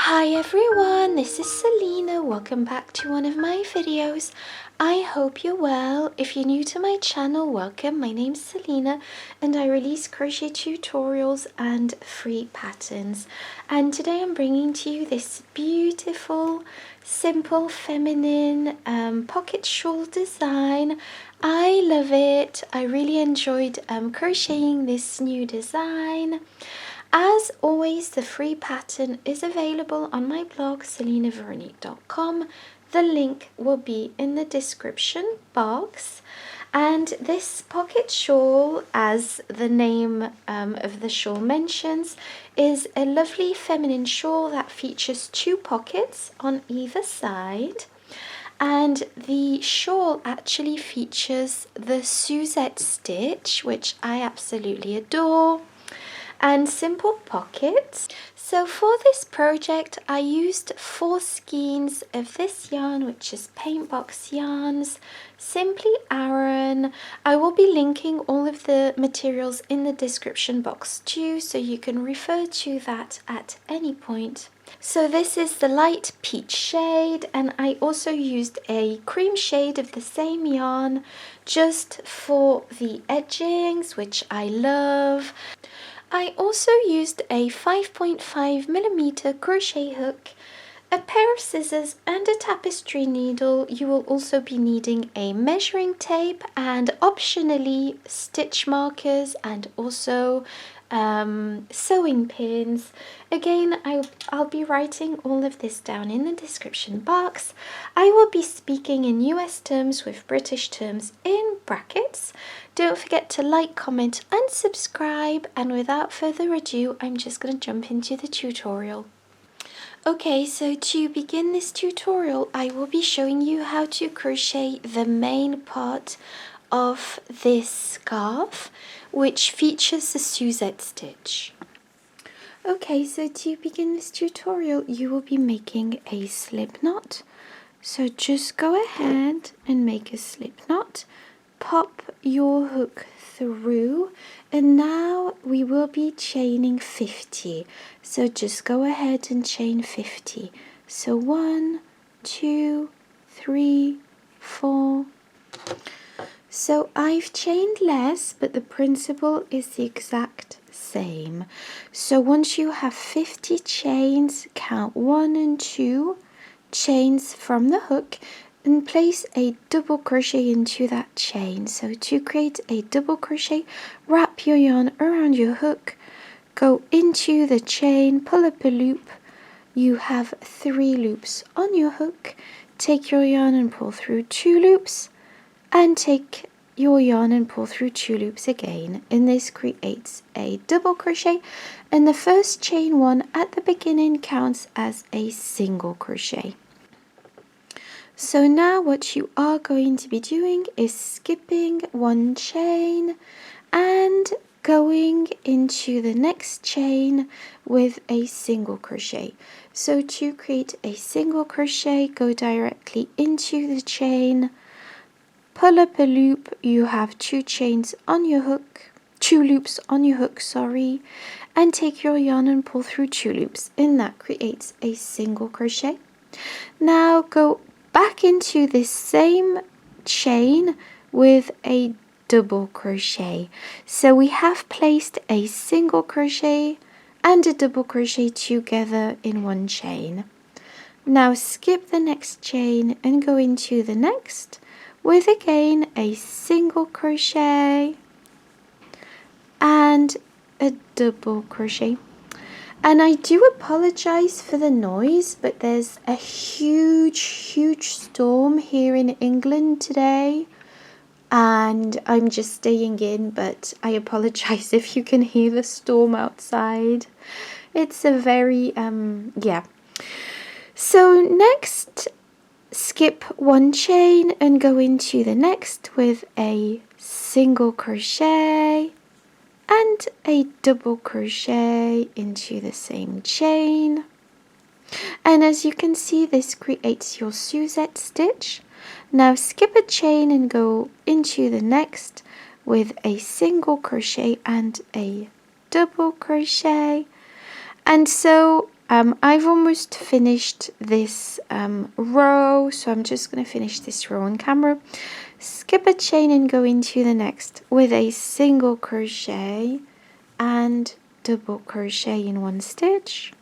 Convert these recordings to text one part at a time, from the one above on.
Hi everyone, this is Selina. Welcome back to one of my videos. I hope you're well. If you're new to my channel, welcome. My name's Selina and I release crochet tutorials and free patterns. And today I'm bringing to you this beautiful, simple, feminine pocket shawl design. I love it. I really enjoyed crocheting this new design. As always, the free pattern is available on my blog selinaveronique.com. The link will be in the description box. And this pocket shawl, as the name of the shawl mentions, is a lovely feminine shawl that features 2 pockets on either side. And the shawl actually features the Suzette stitch, which I absolutely adore, and simple pockets. So for this project I used 4 skeins of this yarn, which is Paintbox yarns, Simply Aran. I will be linking all of the materials in the description box too, so you can refer to that at any point. So this is the light peach shade, and I also used a cream shade of the same yarn just for the edgings, which I love. I also used a 5.5mm crochet hook, a pair of scissors and a tapestry needle. You will also be needing a measuring tape and optionally stitch markers and also sewing pins. Again, I'll be writing all of this down in the description box. I will be speaking in US terms with British terms in brackets. Don't forget to like, comment and subscribe, and without further ado, I'm just going to jump into the tutorial. Okay, so to begin this tutorial, I will be showing you how to crochet the main part of this scarf, which features the Suzette stitch. Okay, so to begin this tutorial, you will be making a slip knot. So just go ahead and make a slip knot. Pop your hook through, and now we will be chaining 50. So just go ahead and chain 50. So 1, 2, 3, 4. So I've chained less, but the principle is the exact same. So once you have 50 chains, count 1 and 2 chains from the hook and place a double crochet into that chain. So to create a double crochet, wrap your yarn around your hook, go into the chain, pull up a loop. You have 3 loops on your hook. Take your yarn and pull through 2 loops, and take your yarn and pull through 2 loops again, and this creates a double crochet, and the first chain 1 at the beginning counts as a single crochet. So now what you are going to be doing is skipping 1 chain and going into the next chain with a single crochet. So to create a single crochet, go directly into the chain, pull up a loop. You have 2 chains on your hook, 2 loops on your hook, sorry, and take your yarn and pull through 2 loops, and that creates a single crochet. Now go back into this same chain with a double crochet. So we have placed a single crochet and a double crochet together in 1 chain. Now skip the next chain and go into the next with again a single crochet and a double crochet. And I do apologize for the noise, but there's a huge storm here in England today, and I'm just staying in, but I apologize if you can hear the storm outside. It's a very yeah. So next, skip 1 chain and go into the next with a single crochet and a double crochet into the same chain. And as you can see, this creates your Suzette stitch. Now skip a chain and go into the next with a single crochet and a double crochet. And so I've almost finished this row, so I'm just going to finish this row on camera. Skip a chain and go into the next with a single crochet and double crochet in one stitch.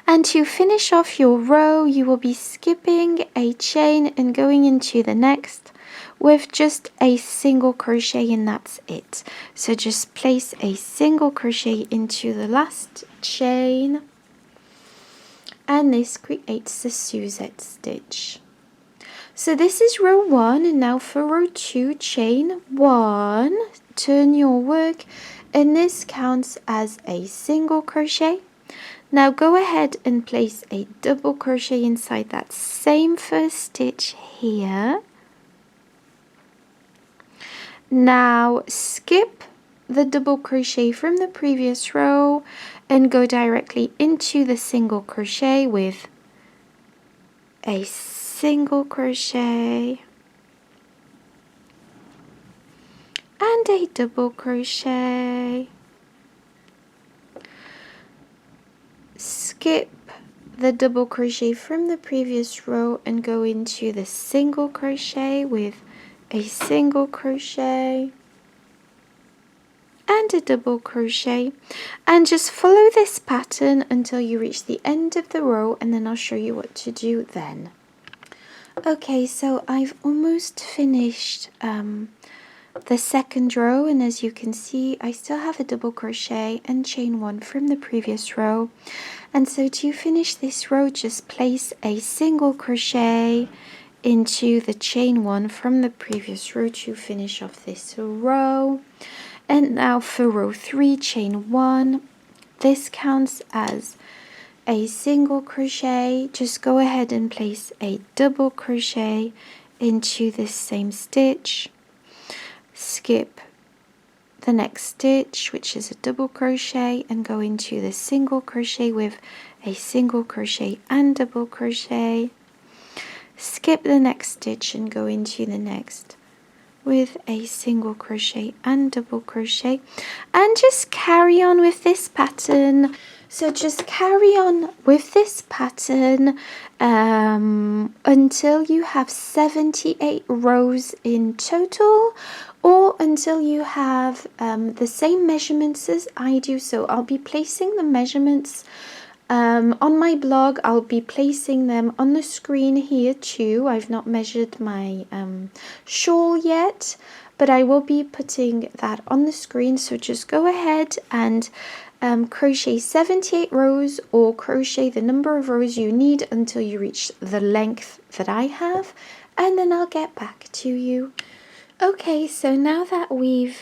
And to finish off your row, you will be skipping a chain and going into the next with just a single crochet, and that's it. So just place a single crochet into the last chain, and this creates the Suzette stitch. So this is row 1, and now for row 2, chain 1, turn your work, and this counts as a single crochet. Now go ahead and place a double crochet inside that same first stitch here. Now skip the double crochet from the previous row and go directly into the single crochet with a single crochet and a double crochet. Skip the double crochet from the previous row and go into the single crochet with a single crochet and a double crochet, and just follow this pattern until you reach the end of the row, and then I'll show you what to do then. Okay, so I've almost finished the second row, and as you can see I still have a double crochet and chain 1 from the previous row. And so to finish this row, just place a single crochet into the chain 1 from the previous row to finish off this row. And now for row 3, chain 1, this counts as a single crochet. Just go ahead and place a double crochet into this same stitch. Skip the next stitch, which is a double crochet, and go into the single crochet with a single crochet and double crochet. Skip the next stitch and go into the next with a single crochet and double crochet, and just carry on with this pattern. So just carry on with this pattern until you have 78 rows in total, or until you have the same measurements as I do. So I'll be placing the measurements on my blog. I'll be placing them on the screen here too. I've not measured my shawl yet, but I will be putting that on the screen. So just go ahead and crochet 78 rows, or crochet the number of rows you need until you reach the length that I have, and then I'll get back to you. Okay, so now that we've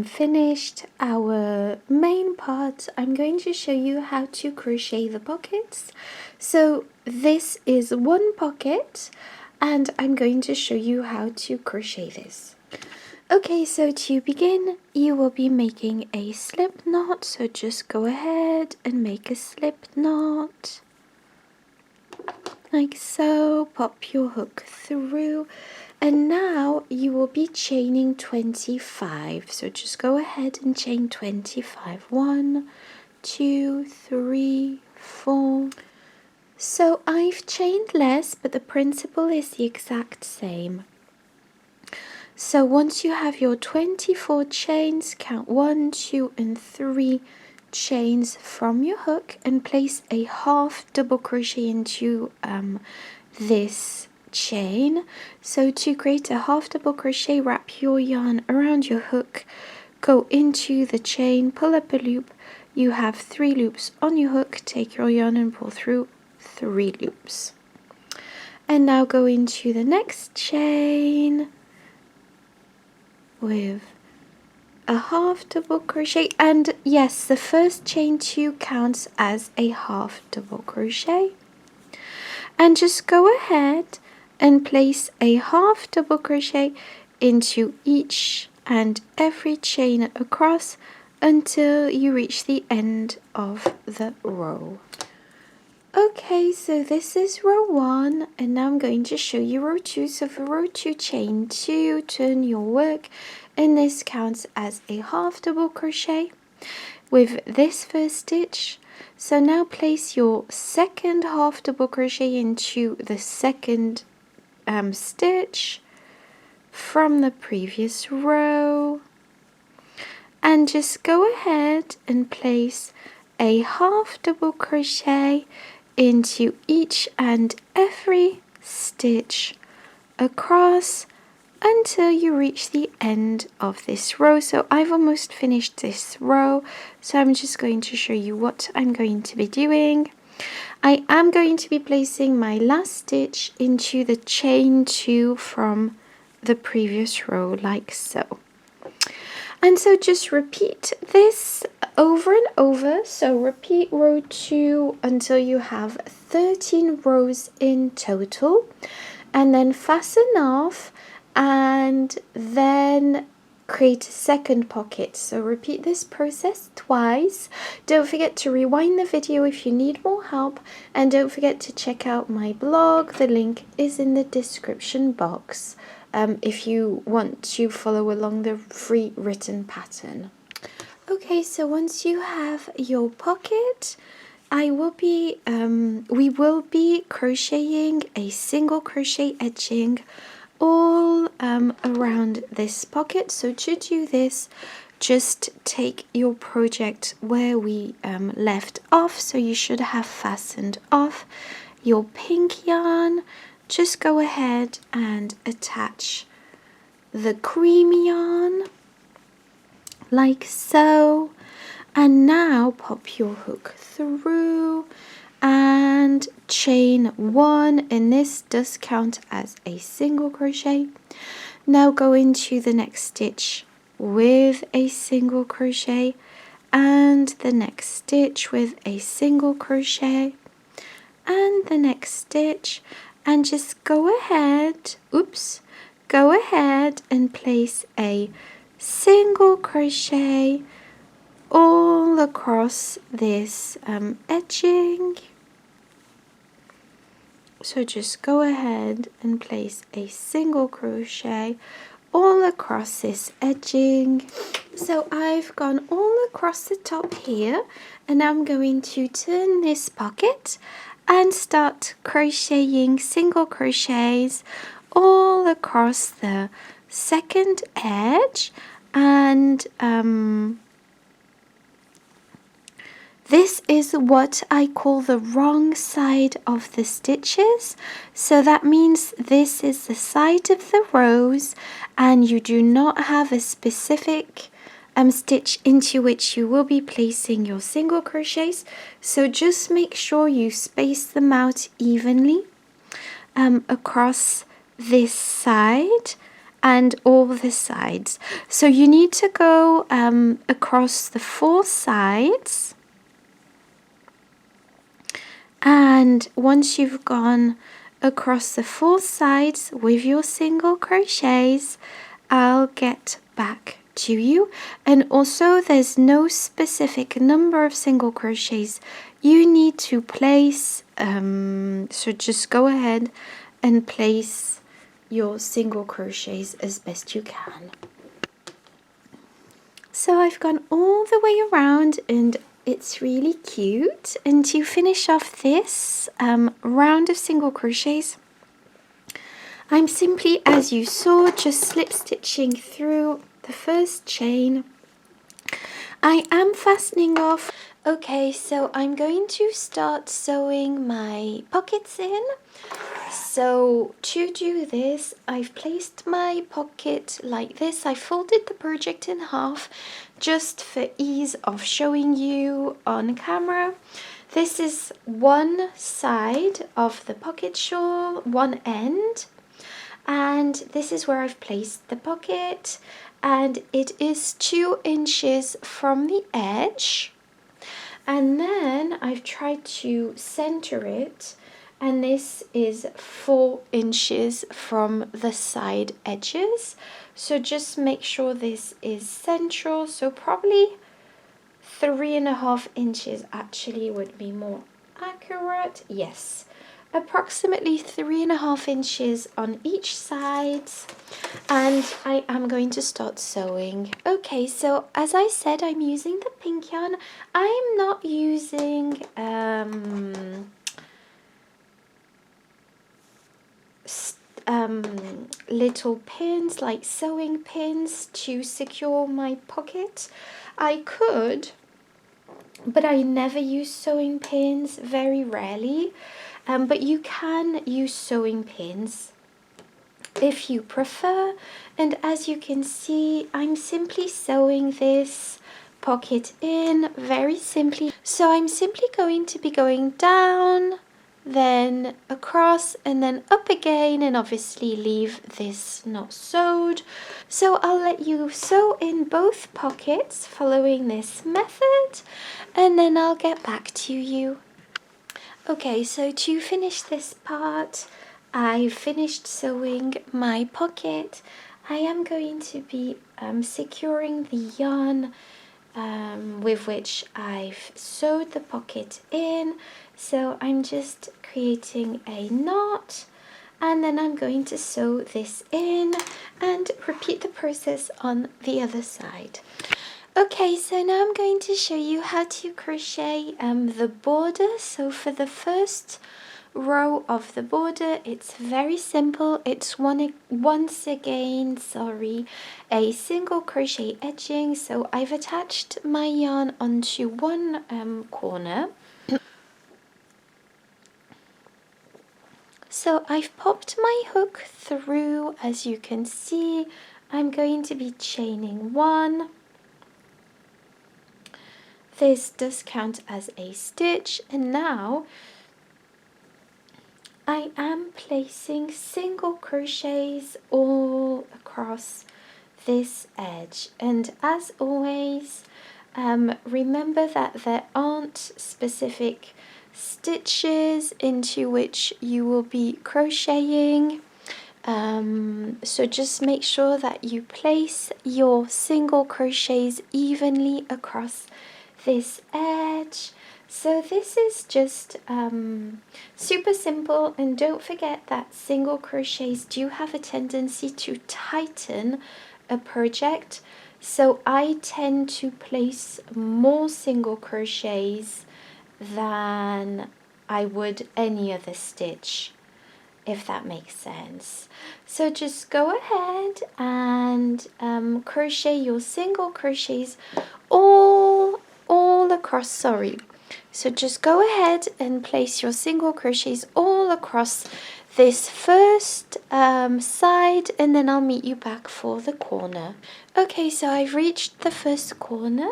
finished our main part, I'm going to show you how to crochet the pockets. So this is one pocket, and I'm going to show you how to crochet this. Okay, so to begin, you will be making a slip knot, so just go ahead and make a slip knot, like so. Pop your hook through, and now you will be chaining 25, so just go ahead and chain 25. 1, 2, 3, 4. So I've chained less, but the principle is the exact same. So once you have your 24 chains, count 1, 2, and 3 chains from your hook and place a half double crochet into this chain. So to create a half double crochet, wrap your yarn around your hook, go into the chain, pull up a loop. You have 3 loops on your hook, take your yarn and pull through 3 loops. And now go into the next chain with a half double crochet, and yes, the first chain 2 counts as a half double crochet. And just go ahead and place a half double crochet into each and every chain across until you reach the end of the row. Okay, so this is row 1, and now I'm going to show you row 2. So for row 2, chain 2, turn your work, and this counts as a half double crochet. With this first stitch, So now place your second half double crochet into the second stitch from the previous row, and just go ahead and place a half double crochet into each and every stitch across until you reach the end of this row. So I've almost finished this row, so I'm just going to show you what I'm going to be doing. I am going to be placing my last stitch into the chain 2 from the previous row, like so. And so just repeat this over and over. So repeat row 2 until you have 13 rows in total, and then fasten off and then create a second pocket. So repeat this process twice. Don't forget to rewind the video if you need more help, and don't forget to check out my blog. The link is in the description box if you want to follow along the free written pattern. Okay, so once you have your pocket, we will be crocheting a single crochet edging all around this pocket. So to do this, just take your project where we left off. So you should have fastened off your pink yarn. Just go ahead and attach the cream yarn like so, and now pop your hook through and chain 1, and this does count as a single crochet. Now go into the next stitch with a single crochet and the next stitch with a single crochet and the next stitch, and just go ahead and place a single crochet all across this edging. So just go ahead and place a single crochet all across this edging. So I've gone all across the top here, and I'm going to turn this pocket and start crocheting single crochets all across the second edge, and this is what I call the wrong side of the stitches. So that means this is the side of the rows, and you do not have a specific stitch into which you will be placing your single crochets. So just make sure you space them out evenly across this side and all the sides. So you need to go across the 4 sides. And once you've gone across the 4 sides with your single crochets, I'll get back to you. And also there's no specific number of single crochets you need to place, so just go ahead and place your single crochets as best you can. So I've gone all the way around, and it's really cute. And to finish off this round of single crochets, I'm simply, as you saw, just slip stitching through the first chain. I am fastening off. Okay, so I'm going to start sewing my pockets in. So to do this, I've placed my pocket like this. I folded the project in half just for ease of showing you on camera. This is one side of the pocket shawl, one end, and this is where I've placed the pocket, and it is 2 inches from the edge. And then I've tried to center it, and this is 4 inches from the side edges. So just make sure this is central. So probably 3.5 inches actually would be more accurate. Yes. approximately 3.5 inches on each side, and I am going to start sewing. Okay, so as I said, I'm using the pink yarn. I'm not using little pins like sewing pins to secure my pocket. I could, but I never use sewing pins, very rarely. But you can use sewing pins if you prefer. And as you can see, I'm simply sewing this pocket in very simply. So I'm simply going to be going down, then across, and then up again, and obviously leave this not sewed. So I'll let you sew in both pockets following this method, and then I'll get back to you. Okay, so to finish this part, I've finished sewing my pocket. I am going to be securing the yarn with which I've sewed the pocket in. So I'm just creating a knot, and then I'm going to sew this in and repeat the process on the other side. Okay, so now I'm going to show you how to crochet the border. So for the first row of the border, it's very simple. It's once again a single crochet edging. So I've attached my yarn onto one corner. So I've popped my hook through. As you can see, I'm going to be chaining one. This does count as a stitch, and now I am placing single crochets all across this edge. And as always, remember that there aren't specific stitches into which you will be crocheting. So just make sure that you place your single crochets evenly across this edge. So this is just super simple, and don't forget that single crochets do have a tendency to tighten a project, so I tend to place more single crochets than I would any other stitch, if that makes sense. So just go ahead and crochet your single crochets all across, so just go ahead and place your single crochets all across this first side, and then I'll meet you back for the corner. Okay, so I've reached the first corner.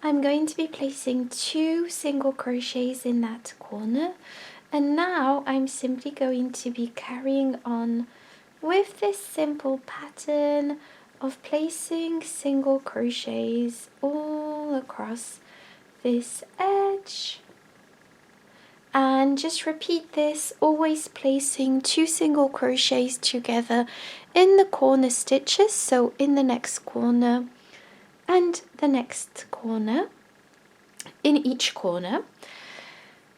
I'm going to be placing 2 single crochets in that corner, and now I'm simply going to be carrying on with this simple pattern of placing single crochets all across this edge, and just repeat this, always placing 2 single crochets together in the corner stitches, so in the next corner and the next corner, in each corner,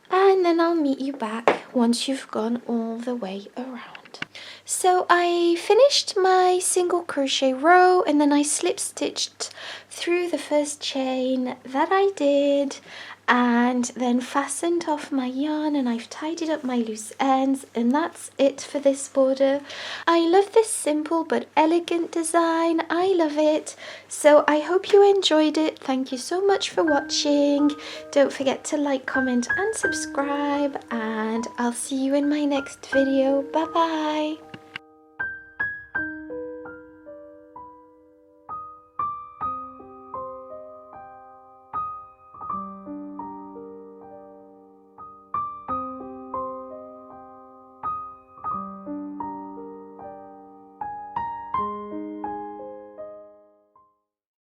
and then I'll meet you back once you've gone all the way around. So I finished my single crochet row, and then I slip stitched through the first chain that I did, and then fastened off my yarn, and I've tidied up my loose ends, and that's it for this border. I love this simple but elegant design. I love it. So I hope you enjoyed it. Thank you so much for watching. Don't forget to like, comment and subscribe, and I'll see you in my next video. Bye bye.